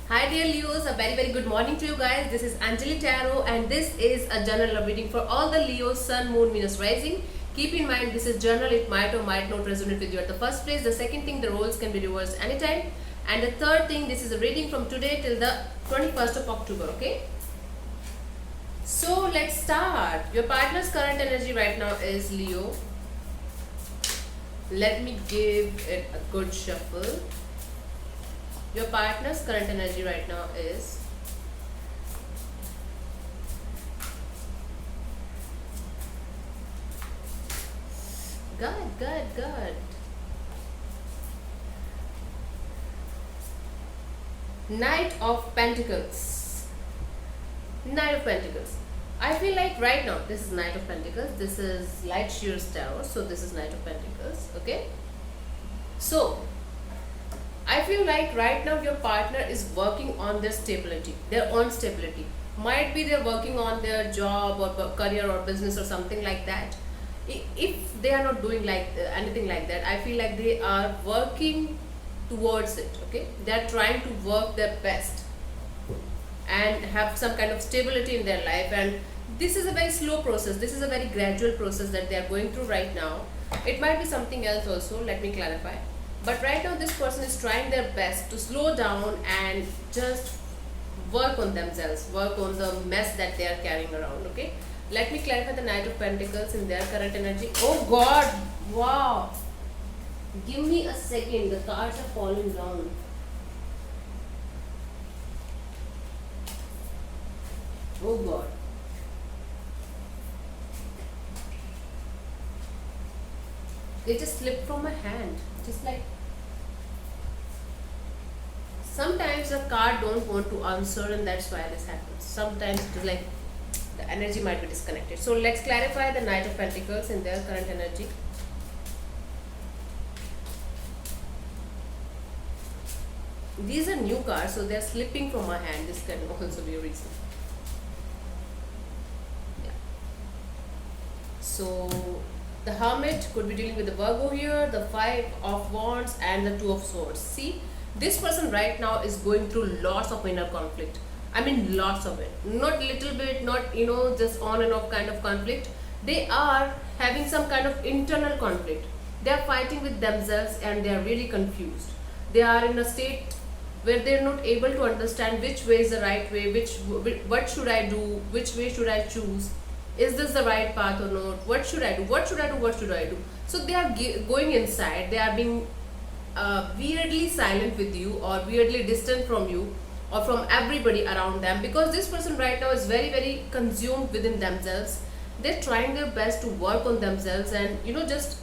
Hi dear Leos, a very good morning to you guys. This is Anjali Tarot and this is a general love reading for all the Leos, Sun, Moon, Venus, Rising. Keep in mind this is general, it might or might not resonate with you at the first place. The second thing, the roles can be reversed anytime. And the third thing, this is a reading from today till the 21st of October, okay? So let's start. Your partner's current energy right now is Leo. Let me give it a good shuffle. Your partner's current energy right now is good. Knight of Pentacles. Knight of Pentacles. I feel like right now, this is Knight of Pentacles, this is Light Shears Tarot, so this is Knight of Pentacles, okay? So, I feel like right now your partner is working on their stability, their own stability. Might be they're working on their job or career or business or something like that. If they are not doing like anything like that, I feel like they are working towards it, okay? They are trying to work their best and have some kind of stability in their life, and this is a very slow process, this is a very gradual process that they are going through right now. It might be something else also, let me clarify. But right now this person is trying their best to slow down and just work on themselves, work on the mess that they are carrying around, okay? Let me clarify the Knight of Pentacles in their current energy. Oh God, wow. Give me a second, the cards are falling down. Oh God. They just slipped from my hand, just like sometimes the card don't want to answer and that's why this happens. Sometimes it is like the energy might be disconnected. So let's clarify the Knight of Pentacles in their current energy. These are new cards, so they are slipping from my hand. This can also be a reason. Yeah. So the Hermit could be dealing with the Virgo here, the Five of Wands and the Two of Swords. See, this person right now is going through lots of inner conflict. I mean lots of it. Not little bit, not just on and off kind of conflict. They are having some kind of internal conflict. They are fighting with themselves and they are really confused. They are in a state where they are not able to understand which way is the right way, what should I do, which way should I choose, is this the right path or not, what should I do, what should I do. So they are going inside, they are being weirdly silent with you or weirdly distant from you or from everybody around them, because this person right now is very consumed within themselves. They're trying their best to work on themselves and just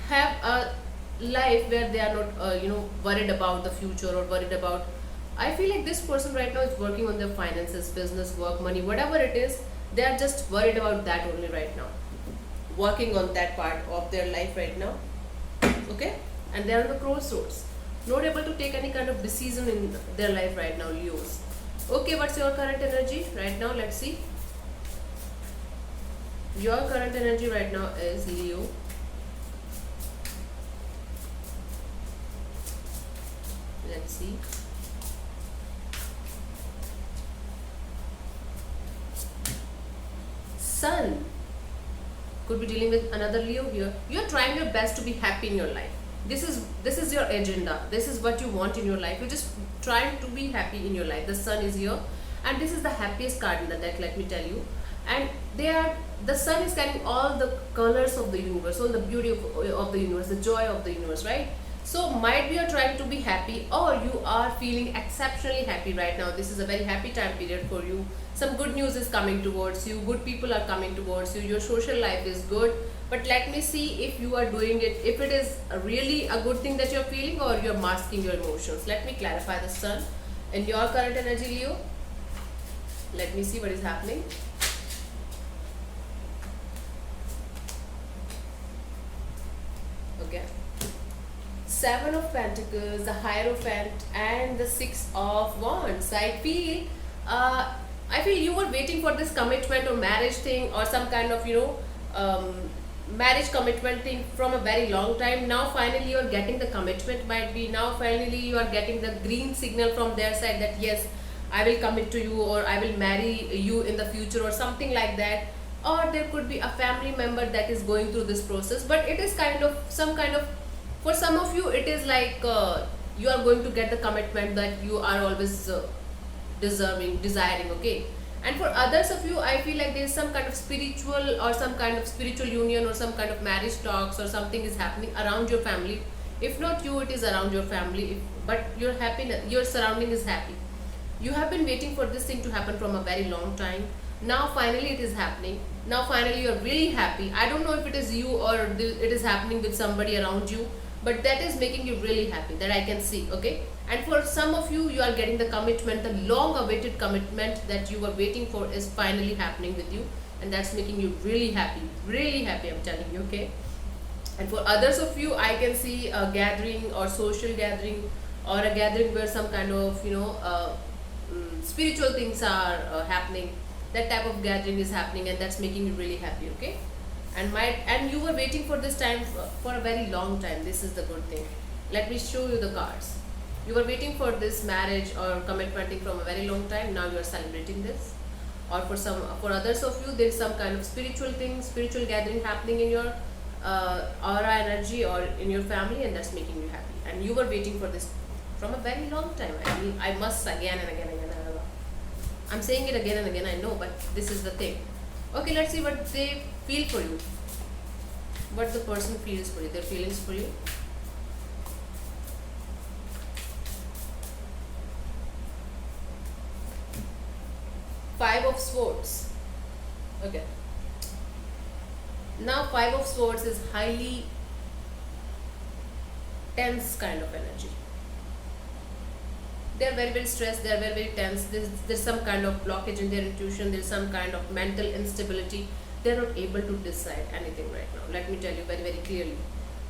have a life where they are not worried about the future or worried about. I feel like this person right now is working on their finances, business, work, money, whatever it is. They are just worried about that only right now, working on that part of their life right now, okay? And they are on the crossroads, not able to take any kind of decision in their life right now, Leos. Okay, what's your current energy right now? Let's see. Your current energy right now is Leo. Let's see. Sun could be dealing with another Leo here. You're trying your best to be happy in your life. This is your agenda. This is what you want in your life. You're just trying to be happy in your life. The Sun is here, and this is the happiest card in the deck, let me tell you. And the Sun is carrying all the colors of the universe, all the beauty of the universe, the joy of the universe, right? So might be you're trying to be happy or you are feeling exceptionally happy right now. This is a very happy time period for you. Some good news is coming towards you, good people are coming towards you, your social life is good. But let me see if you are doing it, if it is really a good thing that you're feeling or you're masking your emotions. Let me clarify the Sun in your current energy, Leo. Let me see what is happening. Okay. Seven of Pentacles, the Hierophant and the Six of Wands. I feel you were waiting for this commitment or marriage thing or some kind of marriage commitment thing from a very long time. Now finally you're getting the commitment, might be now finally you are getting the green signal from their side that yes, I will commit to you, or I will marry you in the future, or something like that. Or there could be a family member that is going through this process, but it is kind of some kind of, for some of you it is like you are going to get the commitment that you are always desiring, okay. And for others of you, I feel like there is some kind of spiritual, or some kind of spiritual union, or some kind of marriage talks, or something is happening around your family. If not you, it is around your family. But your happiness, your surrounding is happy. You have been waiting for this thing to happen from a very long time. Now finally it is happening. Now finally you're really happy. I don't know if it is you, or it is happening with somebody around you, but that is making you really happy, that I can see, okay. And for some of you, you are getting the commitment, the long awaited commitment that you were waiting for is finally happening with you, and that's making you really happy, I'm telling you, okay. And for others of you, I can see a gathering, or social gathering, or a gathering where some kind of spiritual things are happening. That type of gathering is happening, and that's making you really happy, okay. And you were waiting for this time for a very long time. This is the good thing. Let me show you the cards. You were waiting for this marriage or commitment thing from a very long time. Now you are celebrating this. Or for others of you, there is some kind of spiritual thing, spiritual gathering happening in your aura energy, or in your family, and that's making you happy. And you were waiting for this from a very long time. I mean, I must again and again. I'm saying it again and again, I know, but this is the thing. Okay, let's see what they feel for you. What the person feels for you, their feelings for you. Five of Swords. Okay. Now Five of Swords is highly tense kind of energy. They are very stressed, they are very tense. There's some kind of blockage in their intuition, there's some kind of mental instability. They are not able to decide anything right now. Let me tell you very clearly.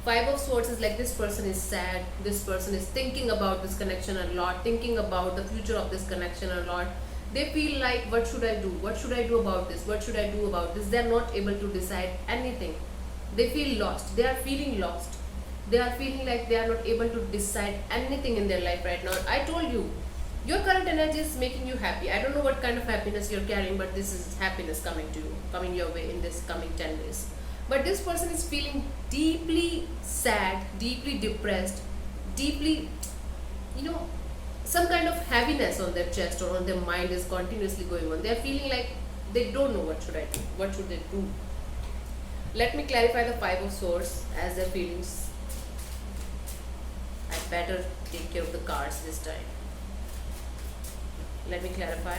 Five of Swords is like, this person is sad, this person is thinking about this connection a lot, thinking about the future of this connection a lot. They feel like, what should I do? What should I do about this? What should I do about this? They are not able to decide anything. They feel lost. They are feeling lost. They are feeling like they are not able to decide anything in their life right now. I told you, your current energy is making you happy. I don't know what kind of happiness you're carrying, but this is happiness coming to you, coming your way in this coming 10 days. But this person is feeling deeply sad, deeply depressed, deeply, some kind of heaviness on their chest or on their mind is continuously going on. They are feeling like they don't know what should I do, what should they do. Let me clarify the Five of Swords as their feelings. I better take care of the cards this time. Let me clarify.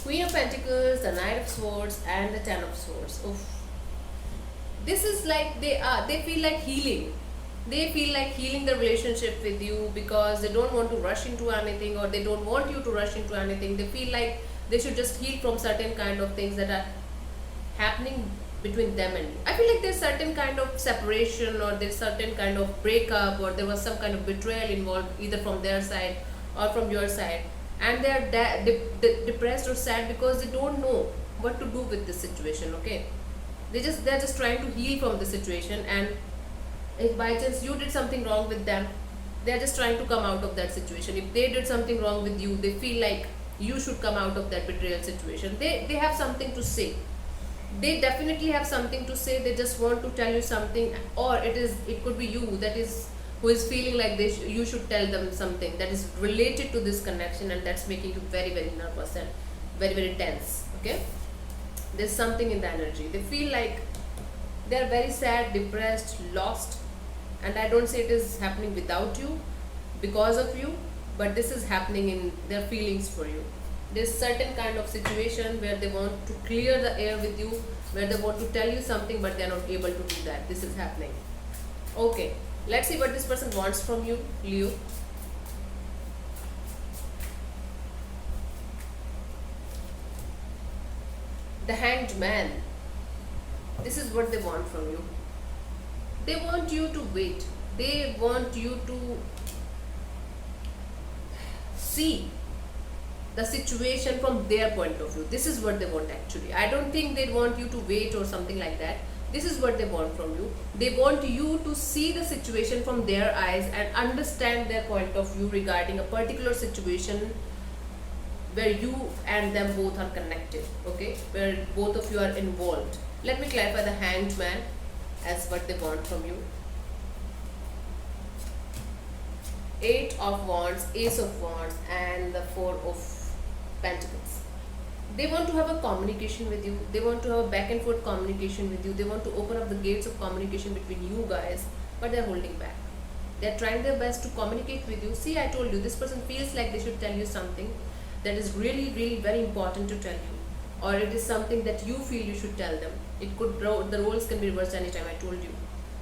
Queen of Pentacles, the Knight of Swords, and the Ten of Swords. Oof. This is like they feel like healing. They feel like healing the relationship with you, because they don't want to rush into anything, or they don't want you to rush into anything. They feel like they should just heal from certain kind of things that are happening between them and you. I feel like there's certain kind of separation, or there's certain kind of breakup, or there was some kind of betrayal involved, either from their side or from your side, and they are depressed or sad because they don't know what to do with this situation, okay. They're just trying to heal from the situation, and if by chance you did something wrong with them, they're just trying to come out of that situation. If they did something wrong with you, they feel like you should come out of that betrayal situation. They have something to say. They definitely have something to say. They just want to tell you something, or it could be you that is who is feeling like you should tell them something that is related to this connection, and that's making you very nervous and very tense, okay. There's something in the energy. They feel like they're very sad, depressed, lost, and I don't say it is happening without you, because of you, but this is happening in their feelings for you. There's certain kind of situation where they want to clear the air with you, where they want to tell you something, but they're not able to do that. This is happening. Okay, let's see what this person wants from you, Leo. The Hanged Man. This is what they want from you. They want you to wait. They want you to see the situation from their point of view. This is what they want actually. I don't think they want you to wait or something like that. This is what they want from you. They want you to see the situation from their eyes and understand their point of view regarding a particular situation where you and them both are connected, okay, where both of you are involved. Let me clarify the Hanged Man as what they want from you. Eight of Wands, Ace of Wands, and the Four of Pentacles. They want to have a communication with you. They want to have a back and forth communication with you. They want to open up the gates of communication between you guys, but they're holding back. They're trying their best to communicate with you. See, I told you, this person feels like they should tell you something that is really, really very important to tell you, or it is something that you feel you should tell them. It could, the roles can be reversed anytime, I told you.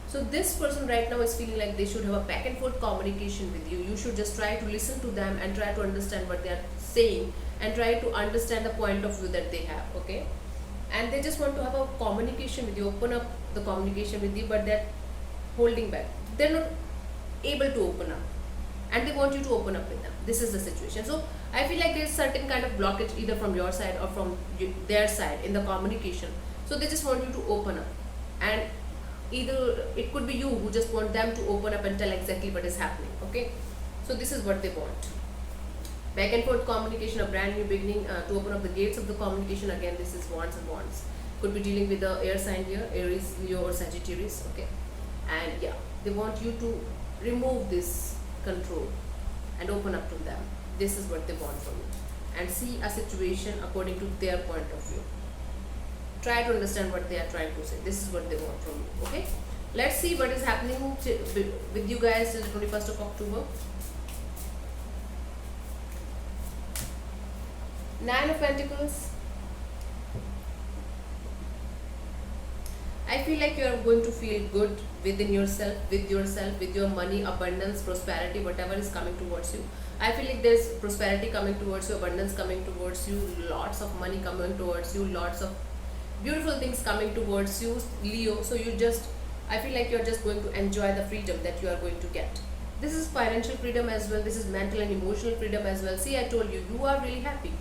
So this person right now is feeling like they should have a back and forth communication with you. You should just try to listen to them and try to understand what they are saying and try to understand the point of view that they have, okay? And they just want to have a communication with you, open up the communication with you, but they're holding back. They're not able to open up, and they want you to open up with them. This is the situation. So I feel like there's certain kind of blockage either from your side or from their side in the communication. So they just want you to open up, and either it could be you who just want them to open up and tell exactly what is happening, okay? So this is what they want. Back and forth communication, a brand new beginning, to open up the gates of the communication. Again, this is Wands and Wands. Could be dealing with the air sign here, Aries, Leo or Sagittarius, okay? And yeah, they want you to remove this control and open up to them. This is what they want from you, and see a situation according to their point of view. Try to understand what they are trying to say. This is what they want from you, okay? Let's see what is happening with you guys till the 21st of October. Nine of Pentacles. I feel like you are going to feel good within yourself, with your money, abundance, prosperity, whatever is coming towards you. I feel like there's prosperity coming towards you, abundance coming towards you, lots of money coming towards you, lots of beautiful things coming towards you, Leo. So I feel like you're just going to enjoy the freedom that you are going to get. This is financial freedom as well. This is mental and emotional freedom as well. See, I told you, you are really happy.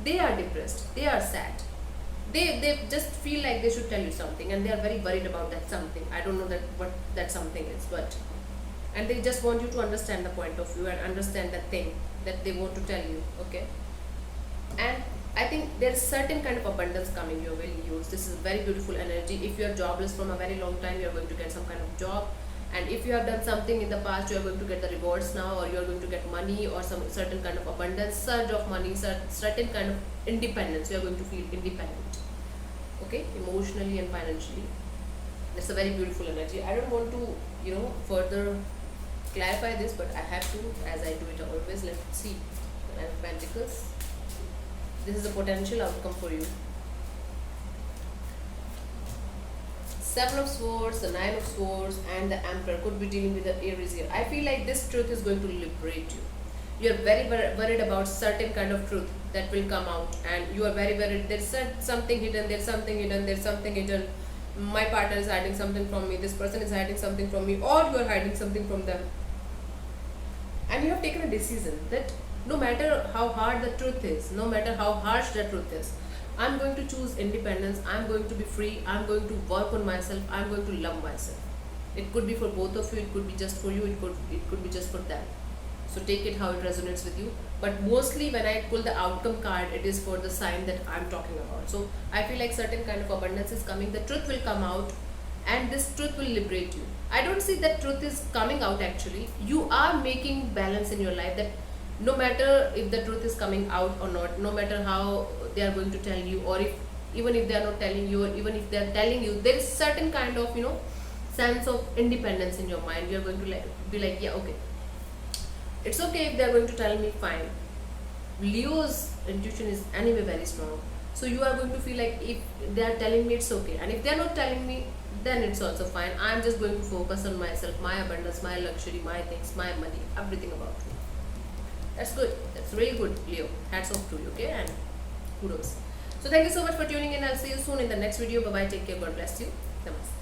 They are depressed. They are sad. They just feel like they should tell you something, and they are very worried about that something. I don't know what that something is, and they just want you to understand the point of view and understand that thing that they want to tell you, okay? And I think there's certain kind of abundance coming your way, Leos. This is a very beautiful energy. If you are jobless from a very long time, you are going to get some kind of job. And if you have done something in the past, you are going to get the rewards now, or you are going to get money or some certain kind of abundance, surge of money, certain kind of independence. You are going to feel independent, okay, emotionally and financially. It's a very beautiful energy. I don't want to, further clarify this, but I have to, as I do it always. Let's see. Nine of Pentacles. This is a potential outcome for you. Seven of Swords, the Nine of Swords, and the Emperor could be dealing with the Aries here. I feel like this truth is going to liberate you. You are very worried about certain kind of truth that will come out, and you are very worried. There's something hidden. There's something hidden. There's something hidden. My partner is hiding something from me. This person is hiding something from me, or you are hiding something from them. And you have taken a decision that no matter how hard the truth is, no matter how harsh the truth is, I'm going to choose independence. I'm going to be free. I'm going to work on myself. I'm going to love myself. It could be for both of you. It could be just for you. It could be just for them. So take it how it resonates with you. But mostly when I pull the outcome card, it is for the sign that I'm talking about. So I feel like certain kind of abundance is coming. The truth will come out, and this truth will liberate you. I don't see that truth is coming out actually. You are making balance in your life, that no matter if the truth is coming out or not, no matter how they are going to tell you, or even if they are not telling you, or even if they are telling you, there is certain kind of sense of independence in your mind. You are going to be like, yeah, okay, it's okay if they are going to tell me, fine. Leo's intuition is anyway very strong, so you are going to feel like if they are telling me, it's okay, and if they are not telling me, then it's also fine. I'm just going to focus on myself, my abundance, my luxury, my things, my money, everything about me. That's good. That's really good, Leo. Hats off to you, okay? And kudos. So thank you so much for tuning in. I'll see you soon in the next video. Bye bye. Take care. God bless you. Namaste.